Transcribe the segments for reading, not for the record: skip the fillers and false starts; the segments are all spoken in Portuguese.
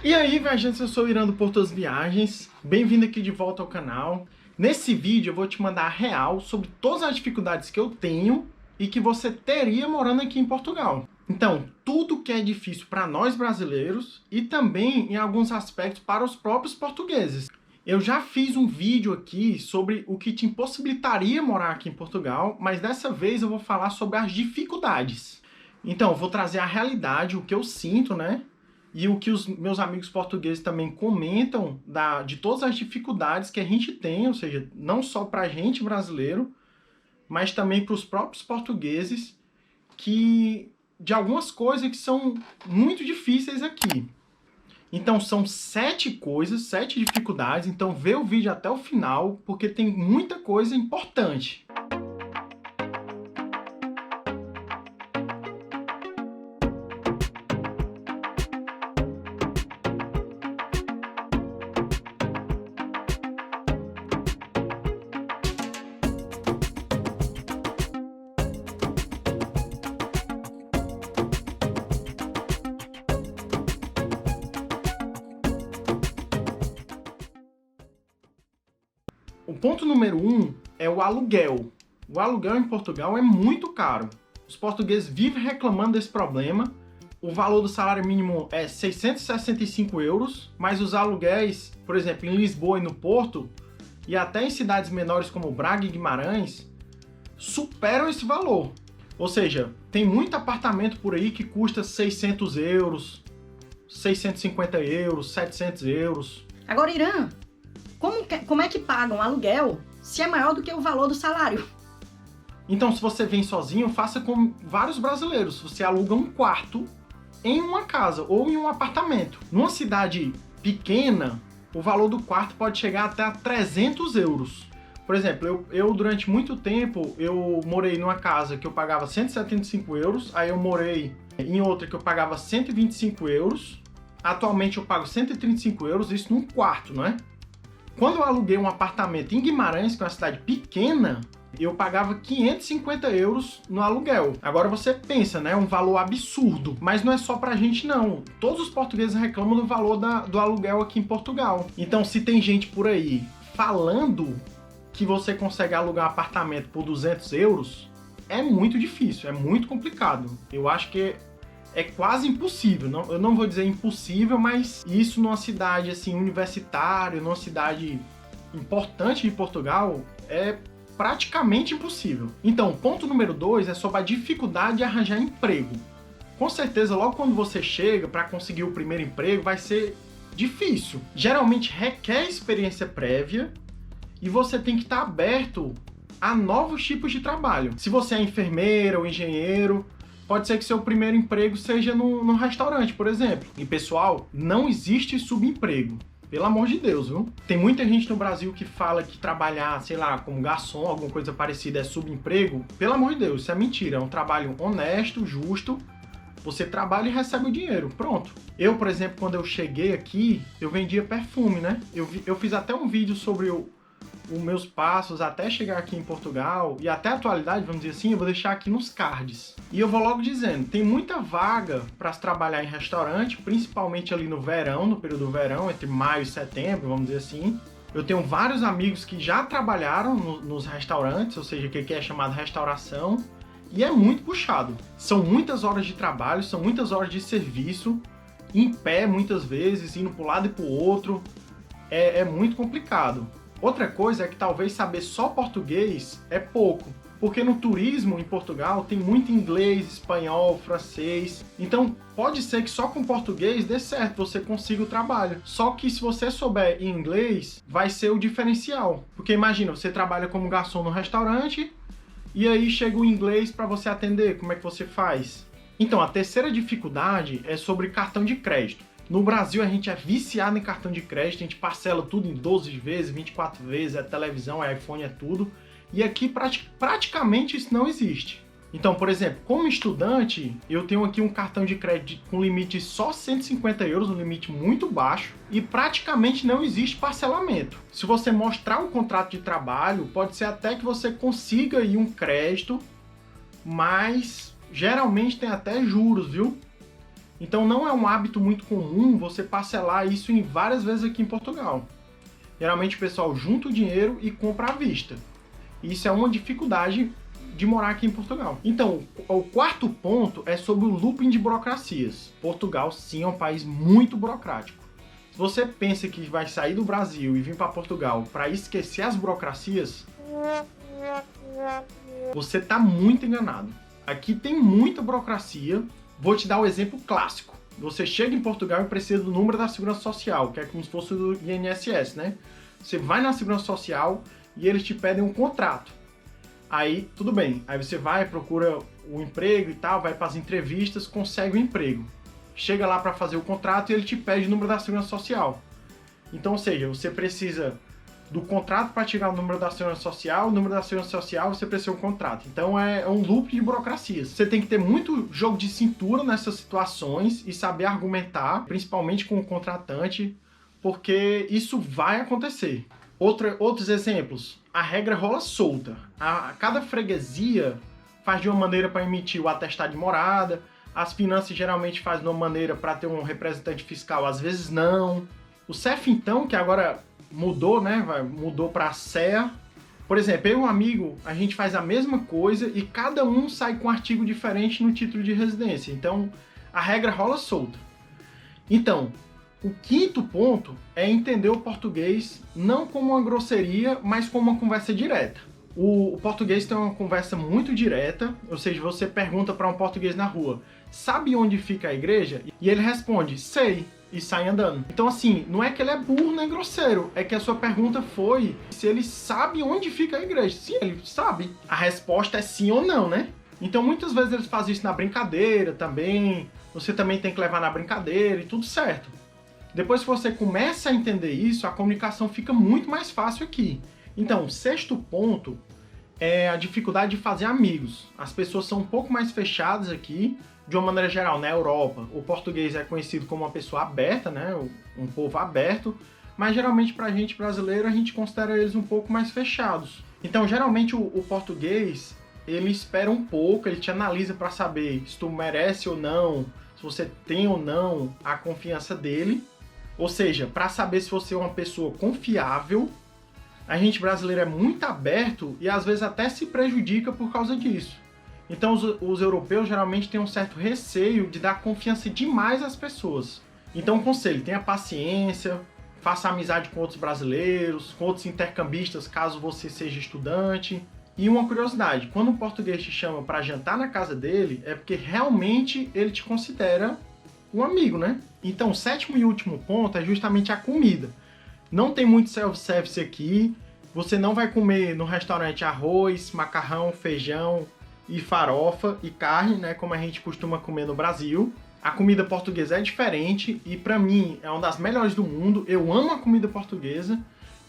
E aí, viajantes, eu sou o Irã do Porto Viagens, bem-vindo aqui de volta ao canal. Nesse vídeo eu vou te mandar a real sobre todas as dificuldades que eu tenho e que você teria morando aqui em Portugal. Então, tudo que é difícil para nós brasileiros e também em alguns aspectos para os próprios portugueses. Eu já fiz um vídeo aqui sobre o que te impossibilitaria morar aqui em Portugal, mas dessa vez eu vou falar sobre as dificuldades. Então, eu vou trazer a realidade, o que eu sinto, né? E o que os meus amigos portugueses também comentam de todas as dificuldades que a gente tem, ou seja, não só para a gente brasileiro, mas também para os próprios portugueses, de algumas coisas que são muito difíceis aqui. Então são 7 coisas, 7 dificuldades, então vê o vídeo até o final, porque tem muita coisa importante. O ponto número 1 é o aluguel. O aluguel em Portugal é muito caro. Os portugueses vivem reclamando desse problema. O valor do salário mínimo é 665 euros, mas os aluguéis, por exemplo, em Lisboa e no Porto, e até em cidades menores como Braga e Guimarães, superam esse valor. Ou seja, tem muito apartamento por aí que custa 600 euros, 650 euros, 700 euros. Agora, Irã, como é que pagam aluguel se é maior do que o valor do salário? Então, se você vem sozinho, faça como vários brasileiros. Você aluga um quarto em uma casa ou em um apartamento. Numa cidade pequena, o valor do quarto pode chegar até a 300 euros. Por exemplo, eu durante muito tempo, eu morei numa casa que eu pagava 175 euros, aí eu morei em outra que eu pagava 125 euros. Atualmente eu pago 135 euros, isso num quarto, não é? Quando eu aluguei um apartamento em Guimarães, que é uma cidade pequena, eu pagava 550 euros no aluguel. Agora você pensa, né? Um valor absurdo. Mas não é só pra gente, não. Todos os portugueses reclamam do valor do aluguel aqui em Portugal. Então, se tem gente por aí falando que você consegue alugar um apartamento por 200 euros, é muito difícil, é muito complicado. Eu acho que é quase impossível, eu não vou dizer impossível, mas isso numa cidade assim universitária, numa cidade importante de Portugal, é praticamente impossível. Então, ponto número 2 é sobre a dificuldade de arranjar emprego. Com certeza, logo quando você chega para conseguir o primeiro emprego, vai ser difícil. Geralmente requer experiência prévia e você tem que estar aberto a novos tipos de trabalho. Se você é enfermeira ou engenheiro, pode ser que seu primeiro emprego seja num restaurante, por exemplo. E, pessoal, não existe subemprego. Pelo amor de Deus, viu? Tem muita gente no Brasil que fala que trabalhar, sei lá, como garçom, alguma coisa parecida, é subemprego. Pelo amor de Deus, isso é mentira. É um trabalho honesto, justo. Você trabalha e recebe o dinheiro. Pronto. Eu, por exemplo, quando eu cheguei aqui, eu vendia perfume, né? Eu fiz até um vídeo sobre os meus passos até chegar aqui em Portugal e até a atualidade, vamos dizer assim, eu vou deixar aqui nos cards. E eu vou logo dizendo, tem muita vaga para se trabalhar em restaurante, principalmente ali no verão, no período do verão, entre maio e setembro, vamos dizer assim. Eu tenho vários amigos que já trabalharam nos restaurantes, ou seja, que é chamado restauração, e é muito puxado. São muitas horas de trabalho, são muitas horas de serviço, em pé muitas vezes, indo para um lado e para o outro. É muito complicado. Outra coisa é que talvez saber só português é pouco, porque no turismo em Portugal tem muito inglês, espanhol, francês. Então pode ser que só com português dê certo, você consiga o trabalho. Só que se você souber inglês, vai ser o diferencial. Porque imagina, você trabalha como garçom no restaurante e aí chega o inglês para você atender, como é que você faz? Então a terceira dificuldade é sobre cartão de crédito. No Brasil, a gente é viciado em cartão de crédito, a gente parcela tudo em 12 vezes, 24 vezes, é televisão, é iPhone, é tudo. E aqui, praticamente, isso não existe. Então, por exemplo, como estudante, eu tenho aqui um cartão de crédito com limite só 150 euros, um limite muito baixo, e praticamente não existe parcelamento. Se você mostrar um contrato de trabalho, pode ser até que você consiga aí um crédito, mas geralmente tem até juros, viu? Então não é um hábito muito comum você parcelar isso em várias vezes aqui em Portugal. Geralmente o pessoal junta o dinheiro e compra à vista. Isso é uma dificuldade de morar aqui em Portugal. Então, o quarto ponto é sobre o looping de burocracias. Portugal, sim, é um país muito burocrático. Se você pensa que vai sair do Brasil e vir para Portugal para esquecer as burocracias, você está muito enganado. Aqui tem muita burocracia. Vou te dar um exemplo clássico. Você chega em Portugal e precisa do número da Segurança Social, que é como se fosse do INSS, né? Você vai na Segurança Social e eles te pedem um contrato. Aí, tudo bem. Aí você vai, procura o emprego e tal, vai para as entrevistas, consegue o emprego. Chega lá para fazer o contrato e ele te pede o número da Segurança Social. Então, ou seja, você precisa do contrato para tirar o número da Segurança Social, o número da Segurança Social você precisa do contrato. Então é um loop de burocracias. Você tem que ter muito jogo de cintura nessas situações e saber argumentar, principalmente com o contratante, porque isso vai acontecer. Outros exemplos, a regra rola solta. Cada freguesia faz de uma maneira para emitir o atestado de morada, as finanças geralmente fazem de uma maneira para ter um representante fiscal, às vezes não. O CEF, então, que agora mudou, né? Mudou para a CEA. Por exemplo, eu e um amigo, a gente faz a mesma coisa e cada um sai com um artigo diferente no título de residência. Então, a regra rola solta. Então, o quinto ponto é entender o português não como uma grosseria, mas como uma conversa direta. O português tem uma conversa muito direta, ou seja, você pergunta para um português na rua, sabe onde fica a igreja? E ele responde, sei, e sai andando. Então assim, não é que ele é burro nem grosseiro, é que a sua pergunta foi se ele sabe onde fica a igreja. Sim, ele sabe. A resposta é sim ou não, né? Então muitas vezes eles fazem isso na brincadeira também, você também tem que levar na brincadeira e tudo certo. Depois que você começa a entender isso, a comunicação fica muito mais fácil aqui. Então, o sexto ponto é a dificuldade de fazer amigos. As pessoas são um pouco mais fechadas aqui, de uma maneira geral, na Europa. O português é conhecido como uma pessoa aberta, né? Um povo aberto, mas geralmente pra gente brasileiro, a gente considera eles um pouco mais fechados. Então, geralmente o português, ele espera um pouco, ele te analisa para saber se tu merece ou não, se você tem ou não a confiança dele. Ou seja, para saber se você é uma pessoa confiável. A gente brasileiro é muito aberto e às vezes até se prejudica por causa disso. Então os europeus geralmente têm um certo receio de dar confiança demais às pessoas. Então conselho, tenha paciência, faça amizade com outros brasileiros, com outros intercambistas caso você seja estudante. E uma curiosidade, quando um português te chama para jantar na casa dele, é porque realmente ele te considera um amigo, né? Então o sétimo e último ponto é justamente a comida. Não tem muito self-service aqui, você não vai comer no restaurante arroz, macarrão, feijão e farofa e carne, né, como a gente costuma comer no Brasil. A comida portuguesa é diferente e para mim é uma das melhores do mundo, eu amo a comida portuguesa.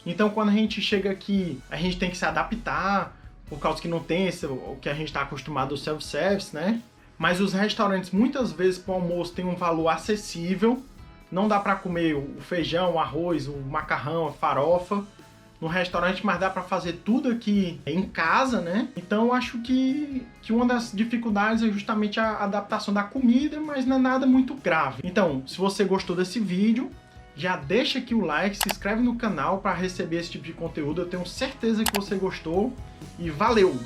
Então quando a gente chega aqui, a gente tem que se adaptar, por causa que não tem o que a gente está acostumado ao self-service, né? Mas os restaurantes muitas vezes para o almoço têm um valor acessível. Não dá para comer o feijão, o arroz, o macarrão, a farofa no restaurante, mas dá para fazer tudo aqui em casa, né? Então acho que uma das dificuldades é justamente a adaptação da comida, mas não é nada muito grave. Então, se você gostou desse vídeo, já deixa aqui o like, se inscreve no canal para receber esse tipo de conteúdo. Eu tenho certeza que você gostou e valeu!